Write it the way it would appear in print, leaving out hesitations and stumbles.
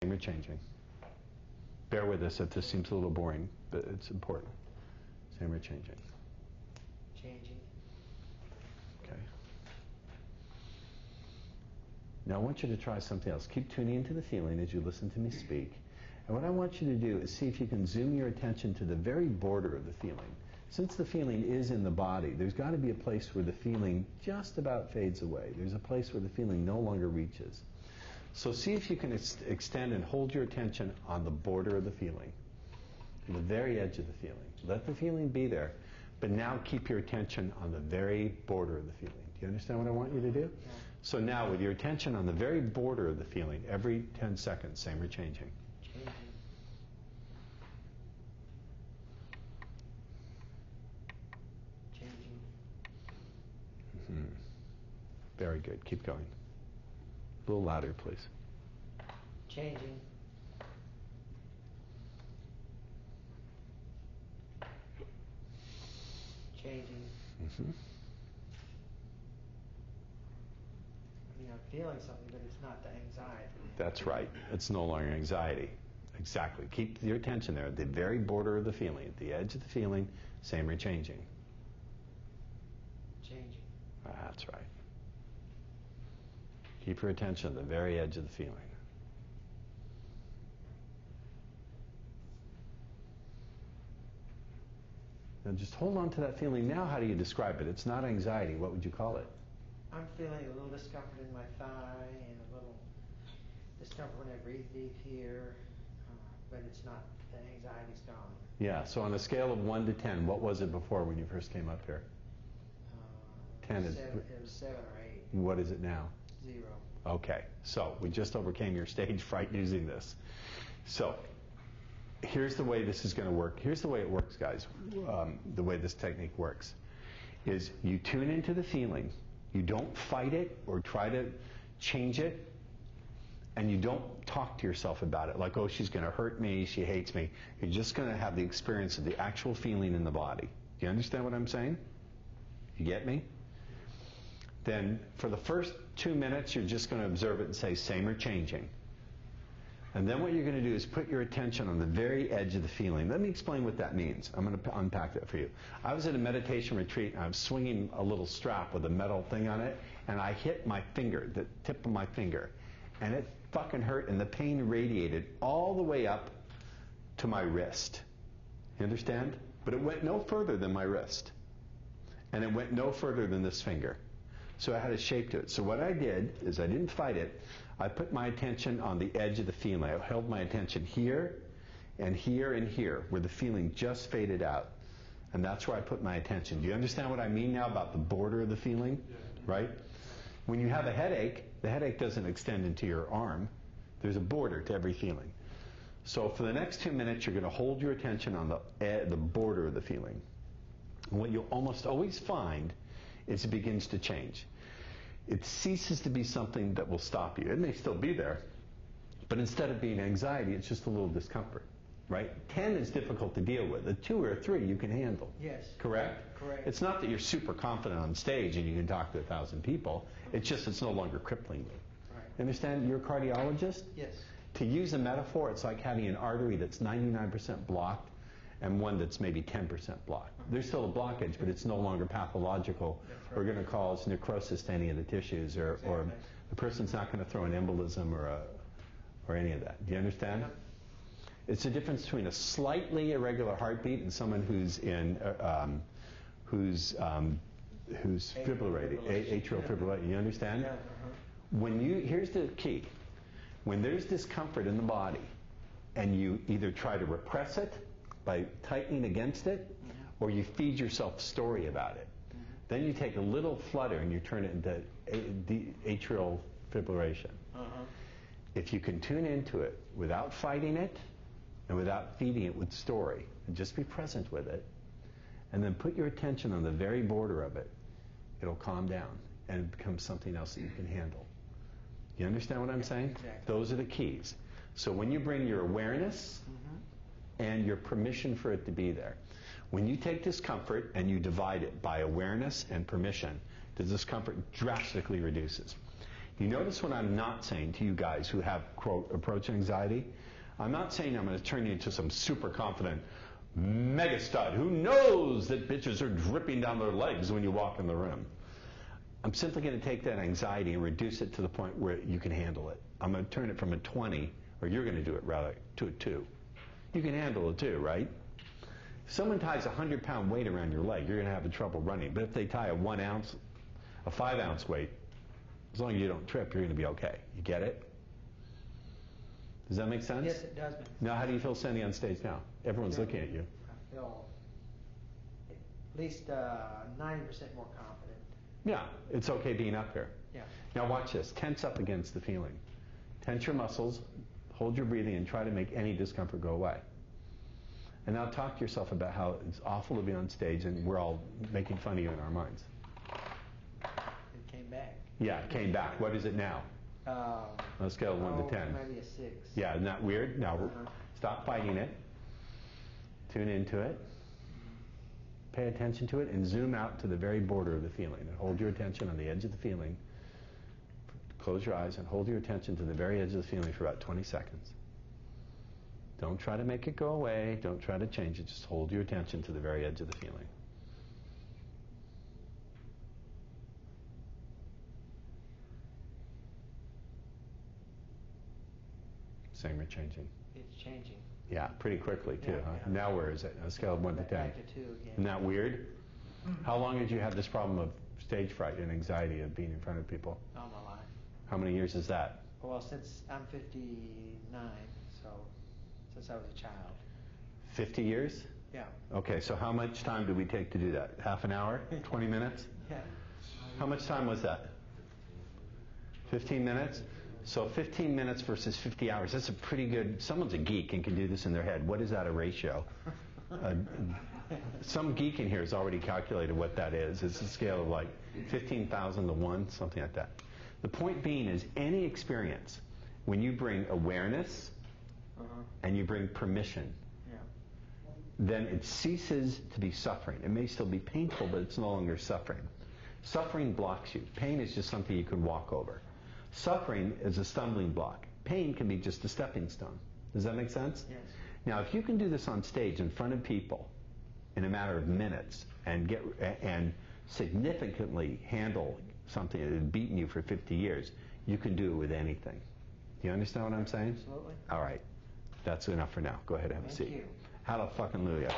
Same or changing. Bear with us if this seems a little boring, but it's important. Same or changing. Changing. Okay. Now I want you to try something else. Keep tuning into the feeling as you listen to me speak. And what I want you to do is see if you can zoom your attention to the very border of the feeling. Since the feeling is in the body, there's got to be a place where the feeling just about fades away. There's a place where the feeling no longer reaches. So see if you can extend and hold your attention on the border of the feeling, the very edge of the feeling. Let the feeling be there, but now keep your attention on the very border of the feeling. Do you understand what I want you to do? Yeah. So now with your attention on the very border of the feeling, every 10 seconds, same or changing. Changing. Changing. Mm-hmm. Very good. Keep going. A little louder, please. Changing. Changing. Mm-hmm. I mean, I'm feeling something, but it's not the anxiety. That's right. It's no longer anxiety. Exactly. Keep your attention there at the very border of the feeling, at the edge of the feeling, same or changing. Changing. That's right. Keep your attention at the very edge of the feeling. Now just hold on to that feeling. Now how do you describe it? It's not anxiety. What would you call it? I'm feeling a little discomfort in my thigh and a little discomfort when I breathe deep here, but it's not, the anxiety's gone. Yeah, so on a scale of 1 to 10, what was it before when you first came up here? 10 is... It was 7 or 8. What is it now? 0. Okay, so we just overcame your stage fright using this. So, here's the way this is going to work. Here's the way it works, guys. The way this technique works is you tune into the feeling. You don't fight it or try to change it. And you don't talk to yourself about it like, oh, she's going to hurt me, she hates me. You're just going to have the experience of the actual feeling in the body. Do you understand what I'm saying? You get me? Then for the first 2 minutes, you're just going to observe it and say, same or changing. And then what you're going to do is put your attention on the very edge of the feeling. Let me explain what that means. I'm going to unpack that for you. I was at a meditation retreat, and I was swinging a little strap with a metal thing on it, and I hit my finger, the tip of my finger, and it fucking hurt, and the pain radiated all the way up to my wrist. You understand? But it went no further than my wrist. And it went no further than this finger. So I had a shape to it. So what I did is I didn't fight it. I put my attention on the edge of the feeling. I held my attention here and here and here, where the feeling just faded out. And that's where I put my attention. Do you understand what I mean now about the border of the feeling? Yeah. Right? When you have a headache, the headache doesn't extend into your arm. There's a border to every feeling. So for the next 2 minutes, you're going to hold your attention on the border of the feeling. And what you'll almost always find is it begins to change. It ceases to be something that will stop you. It may still be there, but instead of being anxiety, it's just a little discomfort. Right? 10 is difficult to deal with. A 2 or a 3 you can handle. Yes. Correct? Correct. It's not that you're super confident on stage and you can talk to 1,000 people. It's just it's no longer crippling you. Right. Understand? You're a cardiologist? Yes. To use a metaphor, it's like having an artery that's 99% blocked and one that's maybe 10% blocked. There's still a blockage, but it's no longer pathological or going to cause necrosis to any of the tissues, or the person's not going to throw an embolism or any of that. Do you understand? Yeah. It's the difference between a slightly irregular heartbeat and someone who's fibrillating, atrial fibrillation. You understand? Yeah. Here's the key. When there's discomfort in the body, and you either try to repress it by tightening against it, or you feed yourself a story about it, then you take a little flutter and you turn it into atrial fibrillation. If you can tune into it without fighting it and without feeding it with story, and just be present with it, and then put your attention on the very border of it, it'll calm down and it becomes something else that you can handle. You understand what I'm saying? Exactly. Those are the keys. So when you bring your awareness and your permission for it to be there, when you take discomfort and you divide it by awareness and permission, the discomfort drastically reduces. You notice what I'm not saying to you guys who have, quote, approach anxiety? I'm not saying I'm going to turn you into some super confident mega stud who knows that bitches are dripping down their legs when you walk in the room. I'm simply going to take that anxiety and reduce it to the point where you can handle it. I'm going to turn it from a 20, or you're going to do it rather, to a 2. You can handle a 2, right? If someone ties a 100-pound weight around your leg, you're going to have trouble running. But if they tie a 1 ounce, a 5 ounce weight, as long as you don't trip, you're going to be okay. You get it? Does that make sense? Yes, it does make sense. Now, how do you feel standing on stage now? Everyone's looking at you. I feel at least 90% more confident. Yeah, it's okay being up here. Yeah. Now watch this. Tense up against the feeling. Tense your muscles, hold your breathing, and try to make any discomfort go away. And now talk to yourself about how it's awful to be on stage and we're all making fun of you in our minds. It came back. Yeah, it came back. What is it now? On a scale of 1 to 10. Maybe a 6. Yeah, isn't that weird? Now, stop fighting it. Tune into it. Pay attention to it and zoom out to the very border of the feeling. And hold your attention on the edge of the feeling. Close your eyes and hold your attention to the very edge of the feeling for about 20 seconds. Don't try to make it go away. Don't try to change it. Just hold your attention to the very edge of the feeling. Same or changing? It's changing. Yeah, pretty quickly too. Yeah, huh? yeah. Now where is it? On a scale of 1 to 10. Back to 2 again. Isn't that weird? How long did you have this problem of stage fright and anxiety of being in front of people? All my life. How many years is that? Well, since I'm 59, so since I was a child. 50 years? Yeah. Okay, so how much time did we take to do that? Half an hour? 20 minutes? Yeah. How much time was that? 15 minutes? So 15 minutes versus 50 hours. That's a pretty good, someone's a geek and can do this in their head. What is that a ratio? Some geek in here has already calculated what that is. It's a scale of like 15,000 to 1, something like that. The point being is any experience, when you bring awareness and you bring permission, then it ceases to be suffering. It may still be painful, but it's no longer suffering. Suffering blocks you. Pain is just something you can walk over. Suffering is a stumbling block. Pain can be just a stepping stone. Does that make sense? Yes. Now, if you can do this on stage in front of people in a matter of minutes and significantly handle something that had beaten you for 50 years, you can do it with anything. Do you understand what I'm saying? Absolutely. All right. That's enough for now. Go ahead and have a seat. Thank you. Hallelujah.